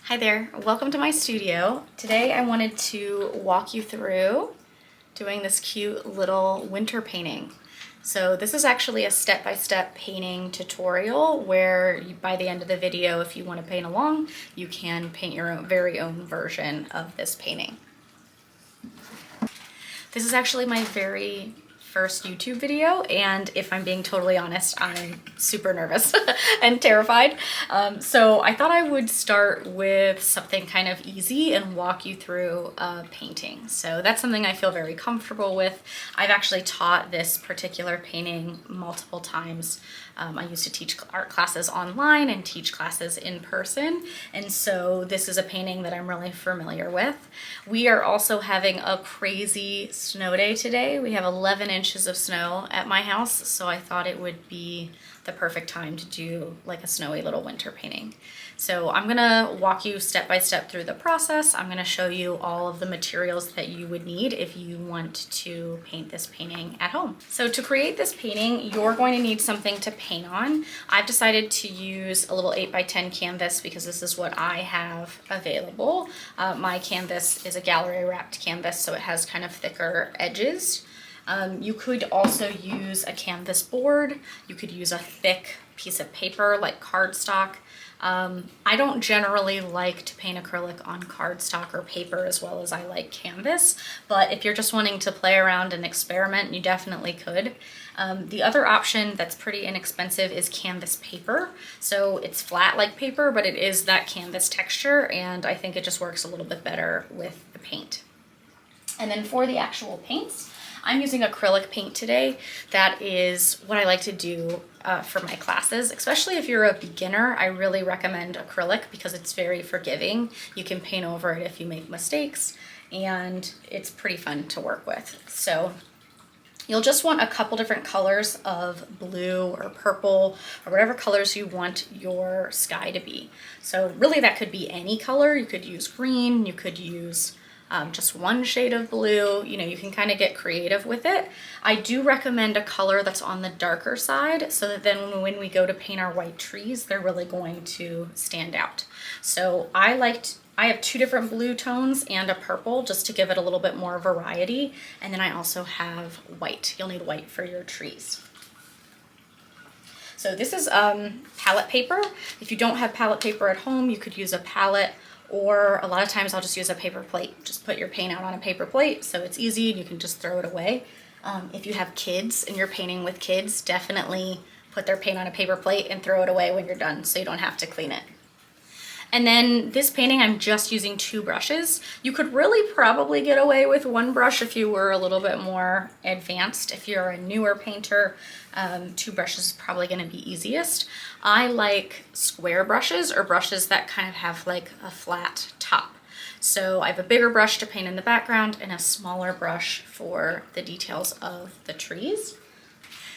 Hi there, welcome to my studio. Today I wanted to walk you through doing this cute little winter painting. So this is actually a step-by-step painting tutorial where by the end of the video, if you want to paint along, you can paint your very own version of this painting. This is actually my very first YouTube video, and if I'm being totally honest, I'm super nervous and terrified. So I thought I would start with something kind of easy and walk you through painting. So that's something I feel very comfortable with. I've actually taught this particular painting multiple times. I used to teach art classes online and teach classes in person, and so this is a painting that I'm really familiar with. We are also having a crazy snow day today. We have 11 inches of snow at my house, so I thought it would be the perfect time to do like a snowy little winter painting. So I'm gonna walk you step by step through the process. I'm gonna show you all of the materials that you would need if you want to paint this painting at home. So to create this painting, you're going to need something to paint on. I've decided to use a little 8x10 canvas because this is what I have available. My canvas is a gallery wrapped canvas, so it has kind of thicker edges. You could also use a canvas board. You could use a thick piece of paper like cardstock. I don't generally like to paint acrylic on cardstock or paper as well as I like canvas, but if you're just wanting to play around and experiment, you definitely could. The other option that's pretty inexpensive is canvas paper. So it's flat like paper, but it is that canvas texture, and I think it just works a little bit better with the paint. And then for the actual paints, I'm using acrylic paint today. That is what I like to do for my classes, especially if you're a beginner. I really recommend acrylic because it's very forgiving. You can paint over it if you make mistakes, and it's pretty fun to work with. So you'll just want a couple different colors of blue or purple or whatever colors you want your sky to be. So really that could be any color. You could use green, you could use just one shade of blue. You know, you can kind of get creative with it. I do recommend a color that's on the darker side so that then when we go to paint our white trees, they're really going to stand out. So I have two different blue tones and a purple just to give it a little bit more variety. And then I also have white. You'll need white for your trees. So this is palette paper. If you don't have palette paper at home, you could use a palette, or a lot of times I'll just use a paper plate. Just put your paint out on a paper plate so it's easy and you can just throw it away. If you have kids and you're painting with kids, definitely put their paint on a paper plate and throw it away when you're done so you don't have to clean it. And then this painting, I'm just using two brushes. You could really probably get away with one brush if you were a little bit more advanced. If you're a newer painter, two brushes is probably gonna be easiest. I like square brushes or brushes that kind of have like a flat top. So I have a bigger brush to paint in the background and a smaller brush for the details of the trees.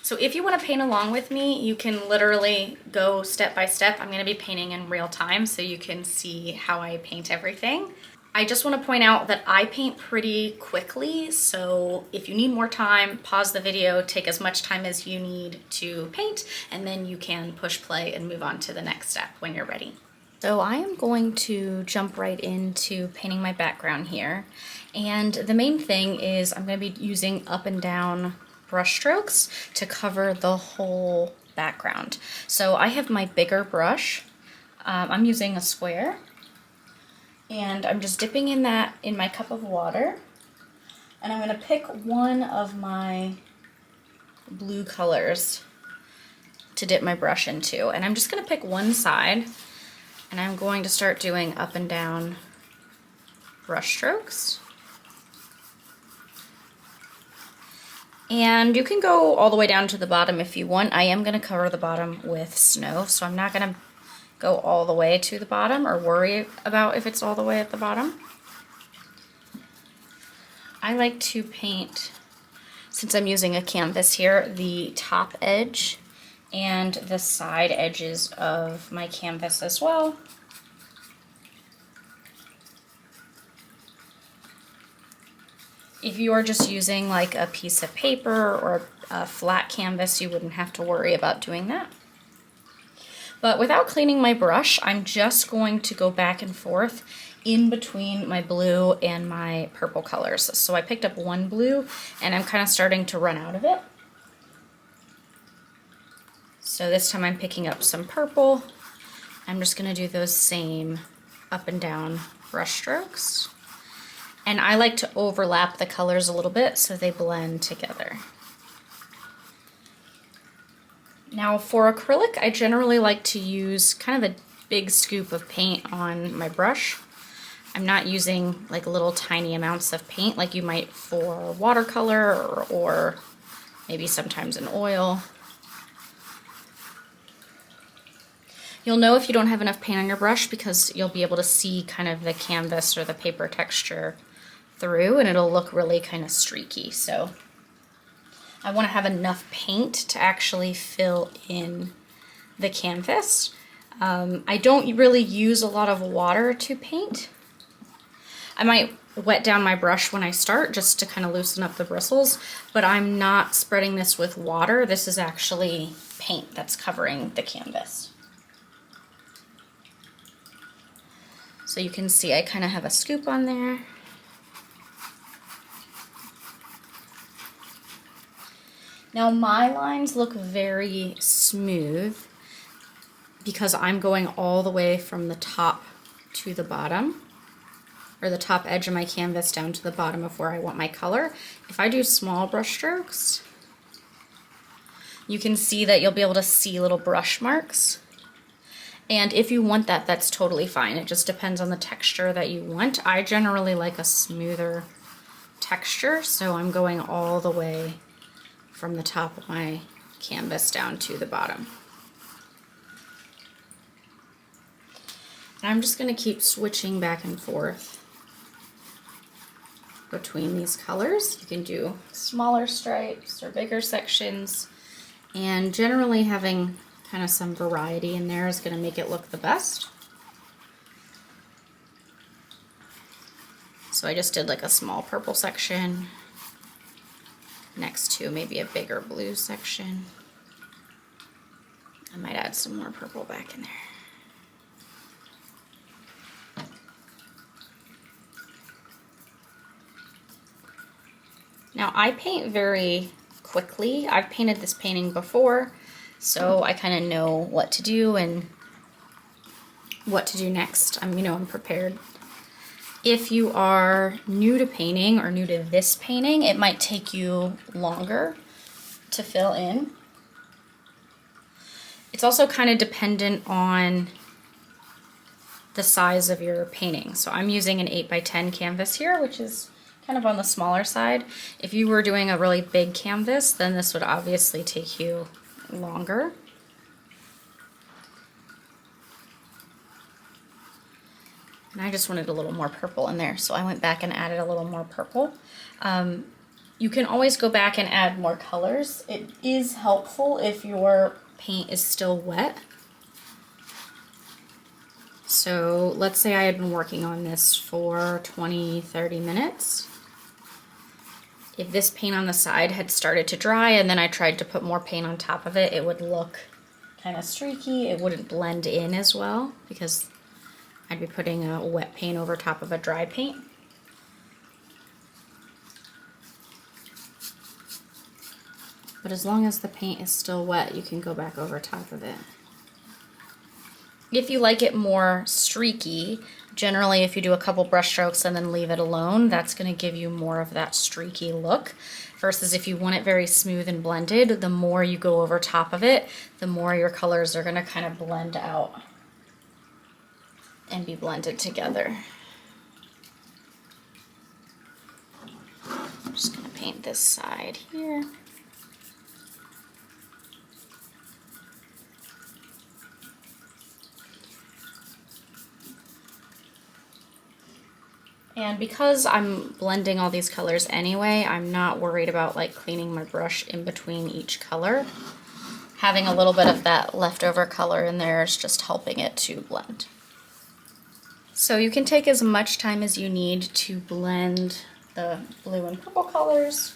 So if you want to paint along with me, you can literally go step by step. I'm going to be painting in real time so you can see how I paint everything. I just want to point out that I paint pretty quickly, so if you need more time, pause the video, take as much time as you need to paint, and then you can push play and move on to the next step when you're ready. So I am going to jump right into painting my background here, and the main thing is I'm going to be using up and down brush strokes to cover the whole background. So I have my bigger brush. I'm using a square, and I'm just dipping in my cup of water, and I'm going to pick one of my blue colors to dip my brush into, and I'm just going to pick one side, and I'm going to start doing up and down brush strokes. And you can go all the way down to the bottom if you want. I am going to cover the bottom with snow, so I'm not going to go all the way to the bottom or worry about if it's all the way at the bottom. I like to paint, since I'm using a canvas here, the top edge and the side edges of my canvas as well. If you are just using like a piece of paper or a flat canvas, you wouldn't have to worry about doing that. But without cleaning my brush, I'm just going to go back and forth in between my blue and my purple colors. So I picked up one blue and I'm kind of starting to run out of it. So this time I'm picking up some purple. I'm just gonna do those same up and down brush strokes. And I like to overlap the colors a little bit so they blend together. Now for acrylic, I generally like to use kind of a big scoop of paint on my brush. I'm not using like little tiny amounts of paint like you might for watercolor or maybe sometimes an oil. You'll know if you don't have enough paint on your brush because you'll be able to see kind of the canvas or the paper texture through, and it'll look really kind of streaky. So I want to have enough paint to actually fill in the canvas. I don't really use a lot of water to paint. I might wet down my brush when I start just to kind of loosen up the bristles, but I'm not spreading this with water. This is actually paint that's covering the canvas. So you can see I kind of have a scoop on there. Now my lines look very smooth because I'm going all the way from the top to the bottom, or the top edge of my canvas down to the bottom of where I want my color. If I do small brush strokes, you can see that you'll be able to see little brush marks. And if you want that, that's totally fine. It just depends on the texture that you want. I generally like a smoother texture, so I'm going all the way from the top of my canvas down to the bottom. And I'm just going to keep switching back and forth between these colors. You can do smaller stripes or bigger sections, and generally having kind of some variety in there is going to make it look the best. So I just did like a small purple section next to maybe a bigger blue section. I might add some more purple back in there. Now I paint very quickly. I've painted this painting before, so I kind of know what to do and what to do next. I'm prepared. If you are new to painting or new to this painting, it might take you longer to fill in. It's also kind of dependent on the size of your painting. So I'm using an 8x10 canvas here, which is kind of on the smaller side. If you were doing a really big canvas, then this would obviously take you longer. And I just wanted a little more purple in there, so I went back and added a little more purple. You can always go back and add more colors. It is helpful if your paint is still wet. So let's say I had been working on this for 20-30 minutes. If this paint on the side had started to dry and then I tried to put more paint on top of it, it would look kind of streaky. It wouldn't blend in as well because I'd be putting a wet paint over top of a dry paint. But as long as the paint is still wet, you can go back over top of it. If you like it more streaky, generally if you do a couple brush strokes and then leave it alone, that's going to give you more of that streaky look. Versus if you want it very smooth and blended, the more you go over top of it, the more your colors are going to kind of blend out and be blended together. I'm just going to paint this side here. And because I'm blending all these colors anyway, I'm not worried about like cleaning my brush in between each color. Having a little bit of that leftover color in there is just helping it to blend. So you can take as much time as you need to blend the blue and purple colors.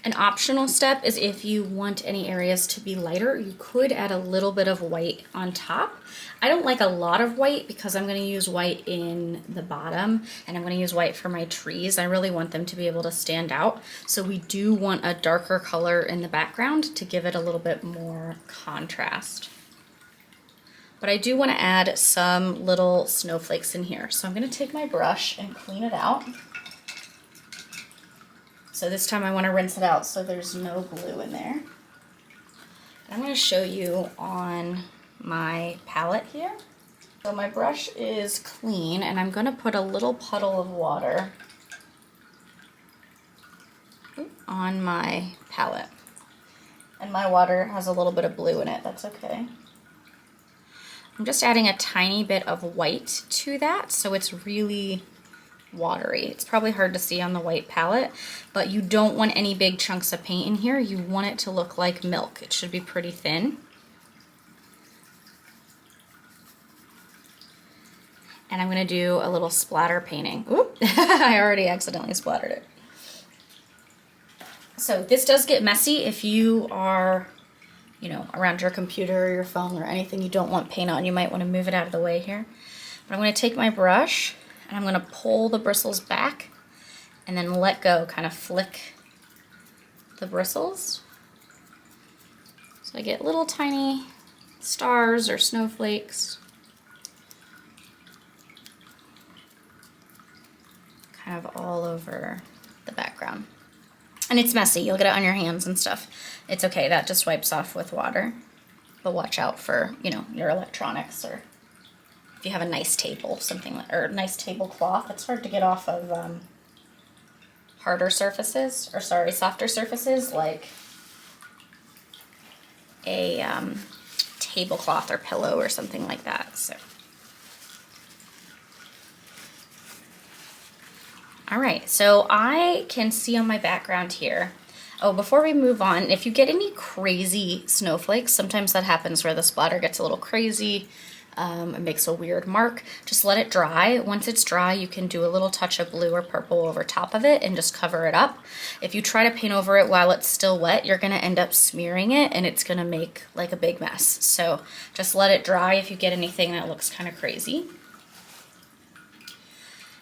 An optional step is if you want any areas to be lighter, you could add a little bit of white on top. I don't like a lot of white because I'm going to use white in the bottom and I'm going to use white for my trees. I really want them to be able to stand out. So we do want a darker color in the background to give it a little bit more contrast. But I do want to add some little snowflakes in here. So I'm going to take my brush and clean it out. So this time I want to rinse it out so there's no glue in there. I'm going to show you on my palette here. So my brush is clean and I'm going to put a little puddle of water on my palette. And my water has a little bit of blue in it, that's okay. I'm just adding a tiny bit of white to that so it's really watery. It's probably hard to see on the white palette, but you don't want any big chunks of paint in here. You want it to look like milk. It should be pretty thin. And I'm going to do a little splatter painting. Oop, I already accidentally splattered it. So this does get messy if you are, you know, around your computer or your phone or anything you don't want paint on. You might want to move it out of the way here. But I'm going to take my brush and I'm going to pull the bristles back and then let go, kind of flick the bristles. So I get little tiny stars or snowflakes. Kind of all over the background. And it's messy, you'll get it on your hands and stuff. It's okay, that just wipes off with water. But watch out for, you know, your electronics, or if you have a nice table, something like, or nice tablecloth. It's hard to get off of harder surfaces, or sorry, softer surfaces like a tablecloth or pillow or something like that. So, all right, so I can see on my background here. Oh, before we move on, if you get any crazy snowflakes, sometimes that happens where the splatter gets a little crazy. It makes a weird mark. Just let it dry. Once it's dry, you can do a little touch of blue or purple over top of it and just cover it up. If you try to paint over it while it's still wet, you're gonna end up smearing it and it's gonna make like a big mess. So just let it dry if you get anything that looks kind of crazy.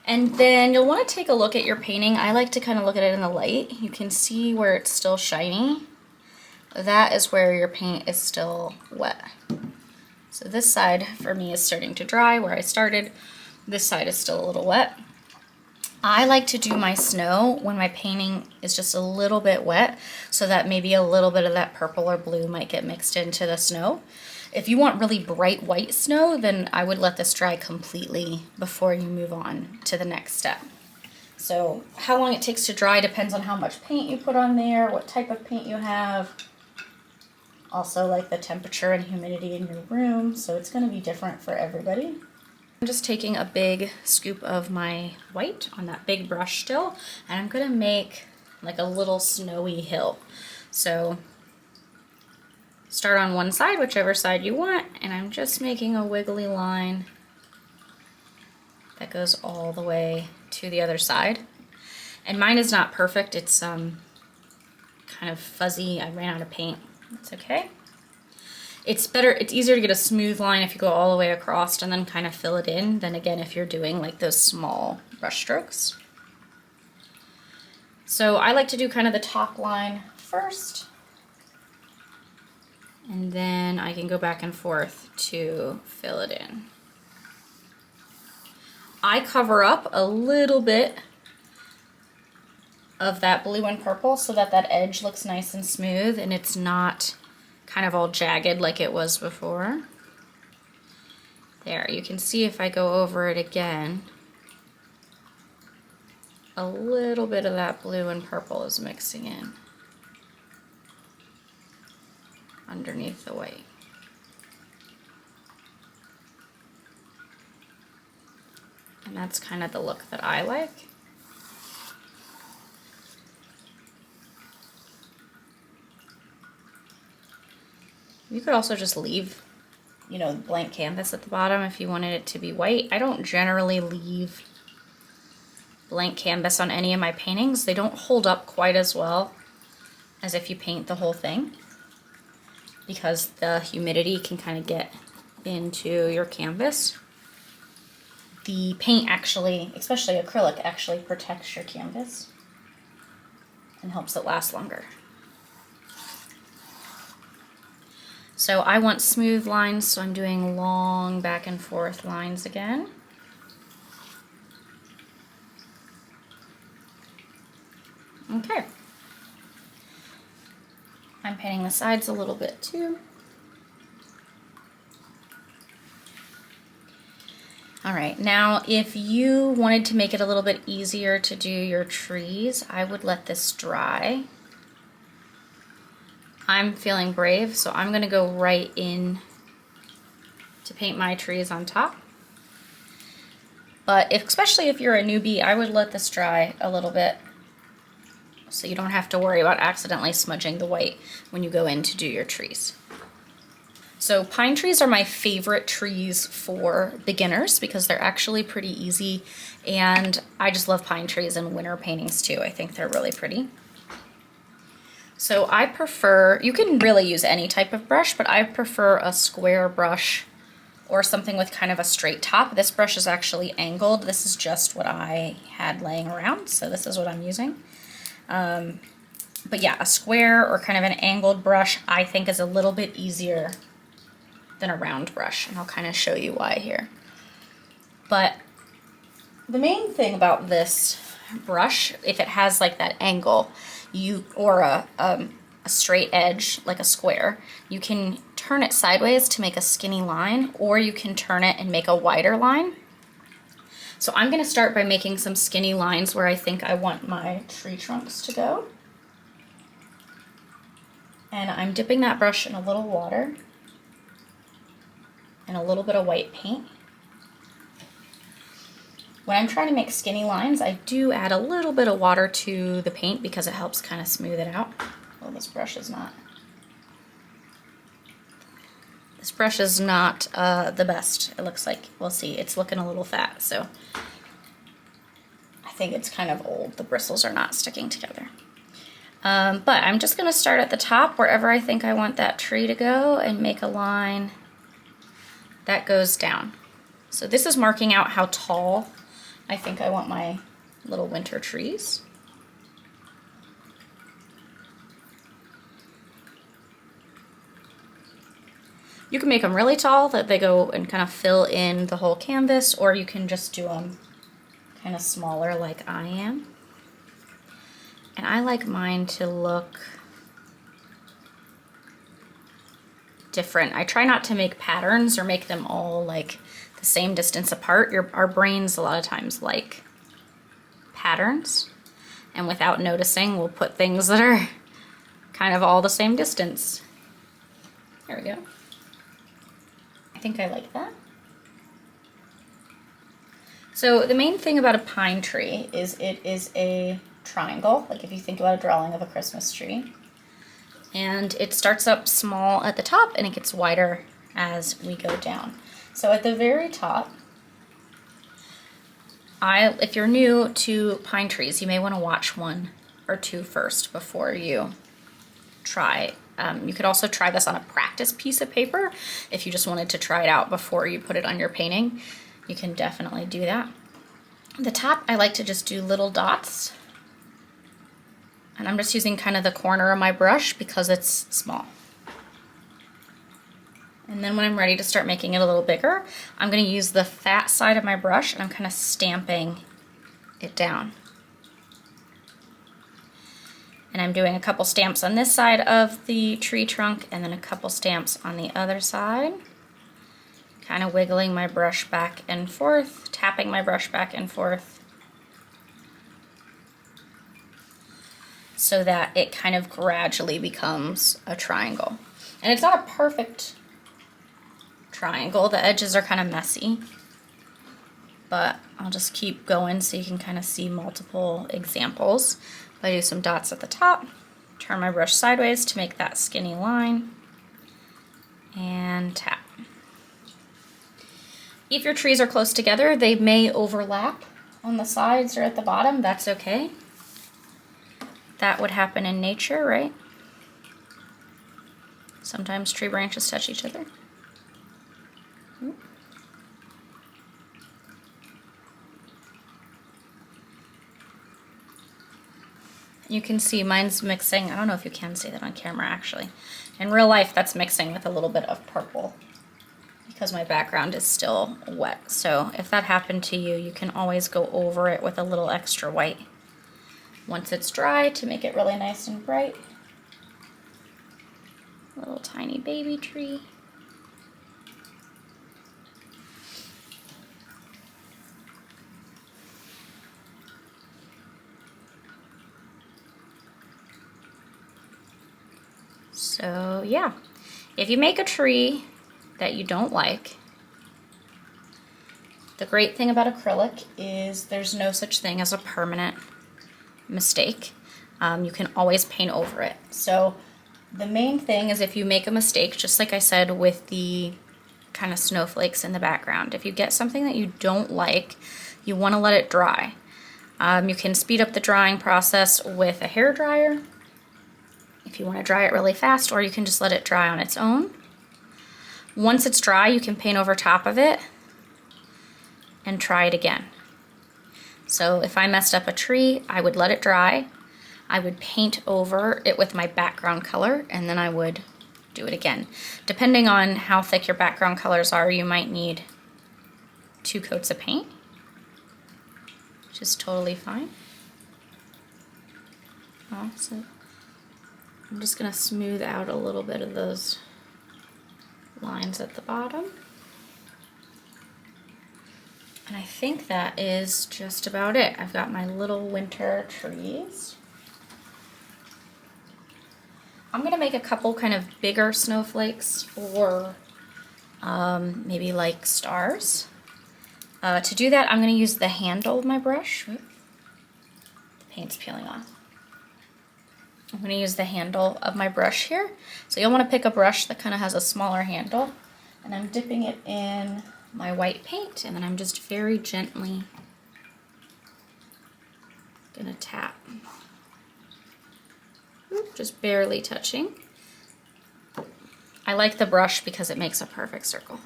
And then you'll want to take a look at your painting. I like to kind of look at it in the light. You can see where it's still shiny. That is where your paint is still wet. So this side for me is starting to dry where I started. This side is still a little wet. I like to do my snow when my painting is just a little bit wet so that maybe a little bit of that purple or blue might get mixed into the snow. If you want really bright white snow, then I would let this dry completely before you move on to the next step. So how long it takes to dry depends on how much paint you put on there, what type of paint you have. Also like the temperature and humidity in your room, so it's going to be different for everybody. I'm just taking a big scoop of my white on that big brush still, and I'm going to make like a little snowy hill. So start on one side, whichever side you want, and I'm just making a wiggly line that goes all the way to the other side. And mine is not perfect, it's kind of fuzzy. I ran out of paint. It's okay. It's easier to get a smooth line if you go all the way across and then kind of fill it in than again if you're doing like those small brush strokes. So I like to do kind of the top line first, and then I can go back and forth to fill it in. I cover up a little bit of that blue and purple so that that edge looks nice and smooth and it's not kind of all jagged like it was before. There, you can see if I go over it again, a little bit of that blue and purple is mixing in underneath the white. And that's kind of the look that I like. You could also just leave, you know, blank canvas at the bottom if you wanted it to be white. I don't generally leave blank canvas on any of my paintings. They don't hold up quite as well as if you paint the whole thing, because the humidity can kind of get into your canvas. The paint actually, especially acrylic, actually protects your canvas and helps it last longer. So I want smooth lines, so I'm doing long back and forth lines again. Okay. I'm painting the sides a little bit too. All right, now if you wanted to make it a little bit easier to do your trees, I would let this dry. I'm feeling brave, so I'm gonna go right in to paint my trees on top. But especially if you're a newbie, I would let this dry a little bit so you don't have to worry about accidentally smudging the white when you go in to do your trees. So pine trees are my favorite trees for beginners because they're actually pretty easy, and I just love pine trees in winter paintings too. I think they're really pretty. So I prefer, you can really use any type of brush, but I prefer a square brush or something with kind of a straight top. This brush is actually angled. This is just what I had laying around, so this is what I'm using. But yeah, a square or kind of an angled brush I think is a little bit easier than a round brush, and I'll kind of show you why here. But the main thing about this brush, if it has like that angle, or a straight edge like a square, you can turn it sideways to make a skinny line, or you can turn it and make a wider line. So I'm going to start by making some skinny lines where I think I want my tree trunks to go. And I'm dipping that brush in a little water and a little bit of white paint. When I'm trying to make skinny lines, I do add a little bit of water to the paint because it helps kind of smooth it out. Well, this brush is not the best. It looks like, we'll see, it's looking a little fat, so I think it's kind of old. The bristles are not sticking together. But I'm just gonna start at the top wherever I think I want that tree to go and make a line that goes down. So this is marking out how tall I think I want my little winter trees. You can make them really tall that they go and kind of fill in the whole canvas, or you can just do them kind of smaller like I am. And I like mine to look different. I try not to make patterns or make them all like the same distance apart. Our brains a lot of times like patterns, and without noticing we'll put things that are kind of all the same distance. There we go. I think I like that. So the main thing about a pine tree is it is a triangle, like if you think about a drawing of a Christmas tree. And it starts up small at the top and it gets wider as we go down. So at the very top, if you're new to pine trees, you may want to watch one or two first before you try. You could also try this on a practice piece of paper if you just wanted to try it out before you put it on your painting. You can definitely do that. At the top, I like to just do little dots. And I'm just using kind of the corner of my brush because it's small. And then when I'm ready to start making it a little bigger, I'm going to use the fat side of my brush and I'm kind of stamping it down. And I'm doing a couple stamps on this side of the tree trunk and then a couple stamps on the other side. Kind of wiggling my brush back and forth, tapping my brush back and forth, so that it kind of gradually becomes a triangle. And it's not a perfect triangle. The edges are kind of messy, but I'll just keep going so you can kind of see multiple examples. I do some dots at the top, turn my brush sideways to make that skinny line, and tap. If your trees are close together, they may overlap on the sides or at the bottom. That's okay. That would happen in nature, right? Sometimes tree branches touch each other. You can see mine's mixing. I don't know if you can see that on camera actually. In real life, that's mixing with a little bit of purple because my background is still wet. So if that happened to you, you can always go over it with a little extra white once it's dry to make it really nice and bright. Little tiny baby tree. So yeah, if you make a tree that you don't like, the great thing about acrylic is there's no such thing as a permanent mistake. You can always paint over it. So the main thing is if you make a mistake, just like I said with the kind of snowflakes in the background, if you get something that you don't like, you want to let it dry. You can speed up the drying process with a hair dryer if you want to dry it really fast, or you can just let it dry on its own. Once it's dry, you can paint over top of it and try it again. So if I messed up a tree, I would let it dry. I would paint over it with my background color, and then I would do it again. Depending on how thick your background colors are, you might need 2 coats of paint, which is totally fine. So I'm just gonna smooth out a little bit of those lines at the bottom. And I think that is just about it. I've got my little winter trees. I'm gonna make a couple kind of bigger snowflakes for maybe like stars. To do that, I'm gonna use the handle of my brush. The paint's peeling off. I'm gonna use the handle of my brush here. So you'll wanna pick a brush that kind of has a smaller handle, and I'm dipping it in my white paint, and then I'm just very gently gonna tap. Just barely touching. I like the brush because it makes a perfect circle.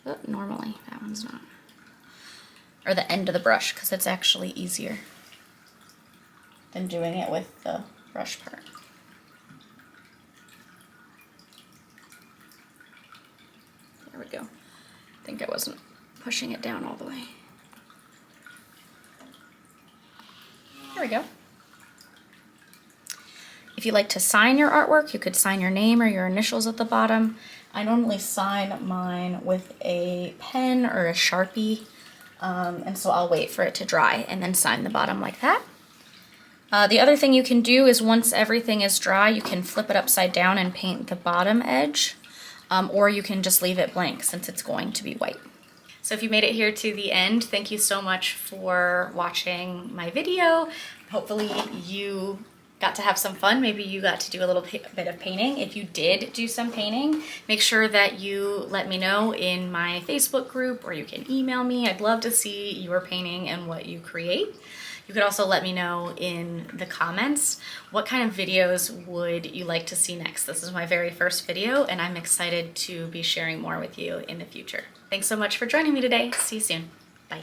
But normally that one's not. Or the end of the brush, because it's actually easier than doing it with the brush part. There we go. I think I wasn't pushing it down all the way. There we go. If you like to sign your artwork, you could sign your name or your initials at the bottom. I normally sign mine with a pen or a Sharpie, and so I'll wait for it to dry and then sign the bottom like that. The other thing you can do is once everything is dry, you can flip it upside down and paint the bottom edge, or you can just leave it blank since it's going to be white. So if you made it here to the end, thank you so much for watching my video. Hopefully you got to have some fun. Maybe you got to do a little bit of painting. If you did do some painting, make sure that you let me know in my Facebook group, or you can email me. I'd love to see your painting and what you create. You could also let me know in the comments what kind of videos would you like to see next. This is my very first video, and I'm excited to be sharing more with you in the future. Thanks so much for joining me today. See you soon. Bye.